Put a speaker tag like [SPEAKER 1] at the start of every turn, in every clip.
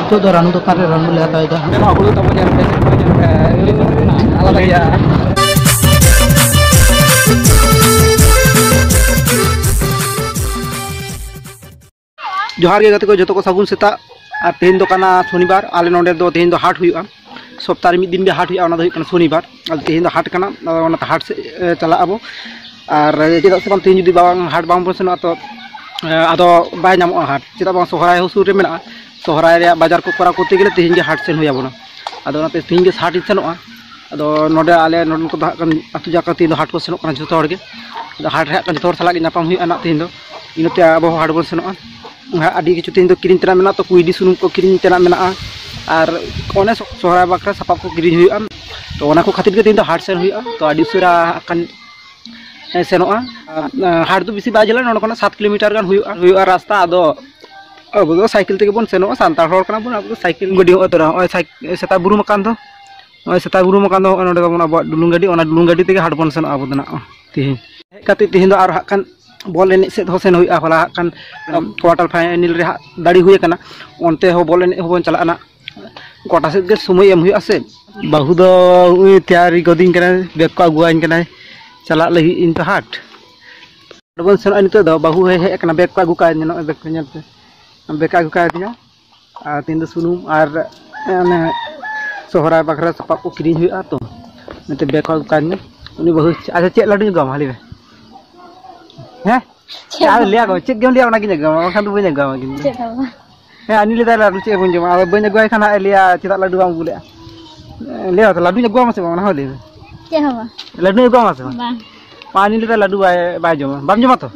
[SPEAKER 1] तो रानू दुकान रे रानू ले आता जोहार गे को जो को सागुन सेता तेहन दो शनिवार आले नोडे दो तेहन दो हाट हुआ सप्ताह मिद दिन हाट हुआ शनिवार तेहन दो हाट हाट से चला अब और चेदा से तेहन जुदी हाट बांग सेनो तो आदो बाय नामो हाट चेदा बांग सोहराय हो सुर रे मेना सोहराय बाजार को करा करते गेले तेहन गे हाट सेन हुआ बना आदो तेहन गे हाट सेनोआ आदो नोडे आले नोडन को आतु जाका तेहन हाट को सेनो कना जतो हर गे हाट रे जतो हर साला गे नापाम हुआ ना तेहन दो इनते अब हाट बन सेनोआ आदि किछु तेहन दो किरिन तना मेना तो कुइडी सुनुम को किरिन तना मेना और ओने सोहराय बाखरा सापाब को किरिन हुआ तो ओना को खातिर गे तेहन दो हाट सेन हुआ तो आदि सुरा अकन सेनोआ हाट दो बिसी बाजला नोड कोना 7 किलोमीटर गान हुआ रास्ता आदो अब दो साइकिल तेगे बन सेनोआ सांतार हर कना बन अब साइकिल गडी तोरा ओय सेता बुरु मकान दो ओय सेता बुरु मकान दो नोड बन अब डुलुंग गाड़ी तेगे हाट बन सेनोआ अब दना तेहन काते तेहन दो आर हकन बॉल एने से होसेन हुआ होला हकन क्वार्टर फाइनल रे दाड़ी हुए कना ओनते हो बॉल एने होबन चलाना गोटा से गे समय एम हुआ से बाहु दो तैयारी गदिन कना बेक को अगुआइन कना चला लगी इन तो हाट बन सेन नितो दो बाहु हे कना बेक को अगु का नो बेक को नेलते बेक अगु का दिया आ तीन दो सुनुम और अने सोहराय बाखरा सपा को किरिन हुआ तो नते बेक को अगु का ने उनी बाहु अच्छा चेक लाडू गम हाली हैं चाल लिया गो चेक गेम लिया ना कि गम खान तो बने गम कि हैं अनि ले लाडू चेक बन जमा बने गय खाना लिया चिता लाडू बाम बुले लिया तो लाडू गम से ना होले
[SPEAKER 2] के हवा
[SPEAKER 1] लाडू गम से बा पानी ले लाडू बाय जमा बाम जमा तो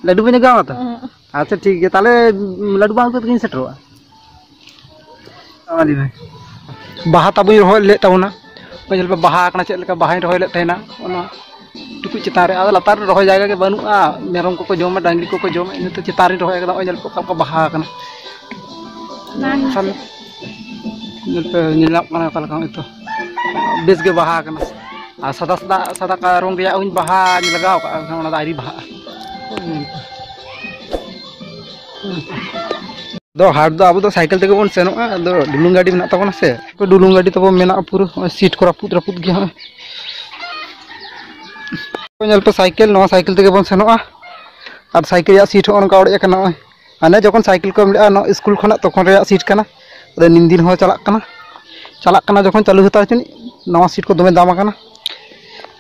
[SPEAKER 1] लाडू बने गम तो अच्छा ठीक है ताले लाडू बाम तो किन सेटरोआ आली भाई बाहा तबुई रहो ले ताउना पजल पे बाहा कना चेक लेका बाहा रहो ले तैना ओना टुकु चितारे आदो लतार रहो जायगा के बनुआ मेरम को जमा डांगरी को जमा इन तो चितारे रहो एकदम ओजल को बाहा कना सान जल पे नीला कना कल का तो बेस के बाहा कना आ सदा का रंग रिया उन बाहा लगाव का ओना दारी बाहा दो हाट दो अब तो साइकिल तेगे बन सेनोआ दो डुलुंग गाड़ी मेना तबना से को डुलुंग गाड़ी तब मेना पूरा सीट को रपुत गया नल पे साइकिल नवा साइकिल तेगे बन सेनोआ और साइकिल या सीट होन का ओडे कना आने जखन साइकिल को मिला न स्कूल खना तखन रे सीट कना अदे निन दिन हो चला कना जखन चालू होता है नवा सीट को दमे दाम कना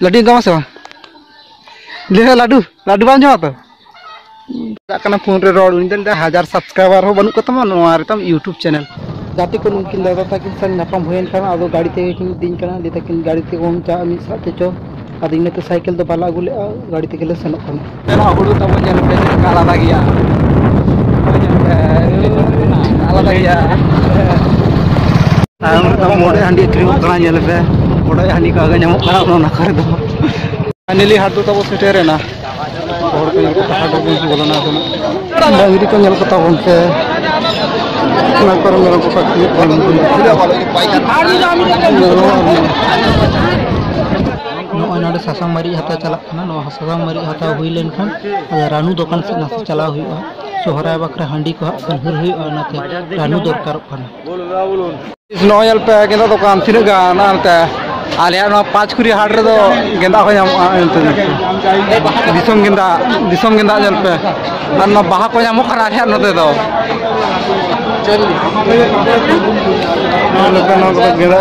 [SPEAKER 1] लाडू गमा से ले लाडू बाम जमा तो कना फोन रे रोड उन 1000 सब्सक्राइबर हो बनु कतम नवा रे तम यूट्यूब चैनल जाते को उनकिन दादा ताकिन सन नापम होयन कना अदो गाड़ी तेगे किन दिन कना ले ताकिन गाड़ी ते ओम चा मी साथे चो अदिने तो साइकिल तो बाला गुले गाड़ी ते गेले सनो कना ना हुडू तब जन पे काला दागिया आला दागिया हम तो मोड़े हंडी क्रीम कना जेल पे मोड़े हंडी का गन्या कना ना करे दो अनिली हाट तो तब सेटेरे ना और को हाट को बोलना तो डांगरी को नेल कता बोलते ना कर मेरे को पक्की नोडे सासांग मरी हता चला नो सासांग मरी हता हुई लेन खान रानू दुकान से नास चला हुआ सोहराय बकरा हंडी को संहर हुई नाते रानू दरकार इस नोयल पे गेंदा दुकान थिन गाना ते आले ना 5 खुरी हाट रे दो गेंदा हो जाम दिसम गेंदा जल पे और ना बाहा को जाम करा है नते दो ना गेंदा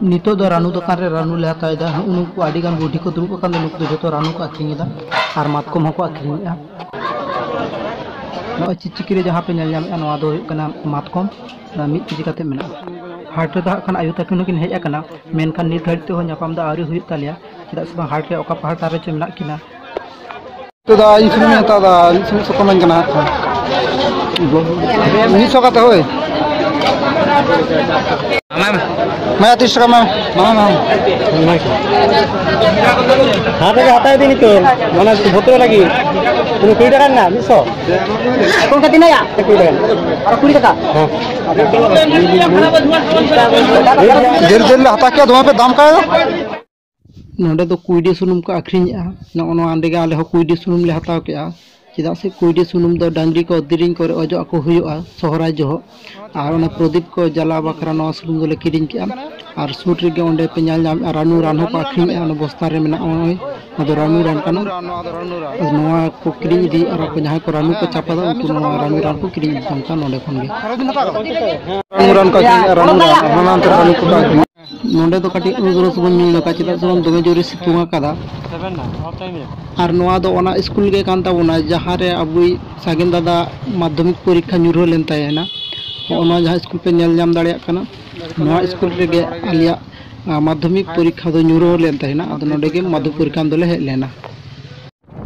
[SPEAKER 1] नितो दो रानू दुकान रे रानू ले हता उनको आडी गान बुढ़ी को दुरुब कान नुक जो तो रानू को आखिरीदा और मातकम हको आखिरीदा नो चिचिकिरे जहां पे नेल जामे नवा दो कना मातकम मिट केजी काते मेना हाट रे दा खान आयु तकिन किन हेज आकना मेन खान नित घाड़ी ते हो नापाम दा आरी हुई तालिया चदा से हाट रे ओका पहाड़ तारे च मेना किना तो दा इनसुलिन हता दा इनसुलिन सो कमन कना नि सो काते होय मैं 30 टका में मामा हाथ के हटा दिन तो माने भोतो लगी तुम 20 टका ना 100 कौन कति ना या 20 टका और 20 टका हां देर देर हटा के धुआं पे दाम का नोडे दो कुइडी सुनुम को आखरिञा नोनो आंडेगे आले हो कुइडी सुनुम ले हताव के चेदा से कुइडी सुनुम दो डांगरी को दिरिंग करे अजो को हुयुआ सोहराय जो और ओना प्रदीप को जला बकरा नो सुनुम दोले किरिंग के और सूट रेगे ओंडे पे नाल नाम रानू रान हो को आखरिञा ओना बस्ता रे मेना ओय अदो रानू रान कना नोआ को किरिंग दी और को जहां को रानू को चापा दा उनको नोआ रानू रान को किरिंग तंका नोडे खन गे रानू रान का रानू रान हनांत रानू को का नोडे तो काटी उगरस बन मिल लका चिदा जोन दोमे जोरी सितुंगा कदा और नोआ दो ओना स्कूल गे कान ताबोना जहां रे अबुई सागिन दादा माध्यमिक परीक्षा न्यूरो लेन तायना ओना जहां स्कूल पे नेल जाम दाड़िया कना नोआ स्कूल रे गे आलिया माध्यमिक परीक्षा दो न्यूरो लेन तायना अद नोडे गे माध्यमिक परीक्षा दोले हे लेना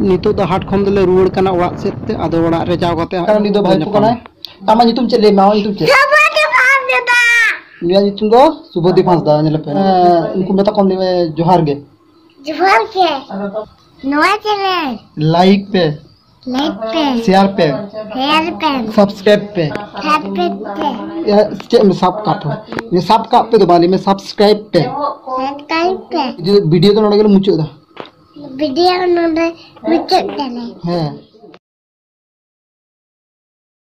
[SPEAKER 1] नितो द हाट खन दोले रुवाड़ कना ओड़ा सेते अदो ओड़ा रे जाव कते नि दो भाई को कना आमा नितुम चले मा नितुम चे निया नितुम दो सुबोदीप हांसदा नेले पे उनको मेता कोन दिमे जोहार के नोआ चैनल लाइक पे शेयर पे सब्सक्राइब पे ये सब काटो ये सब काट पे दबानी में सब्सक्राइब पे जो वीडियो तो नोडे मुचो दा वीडियो नोडे मुचो दले हां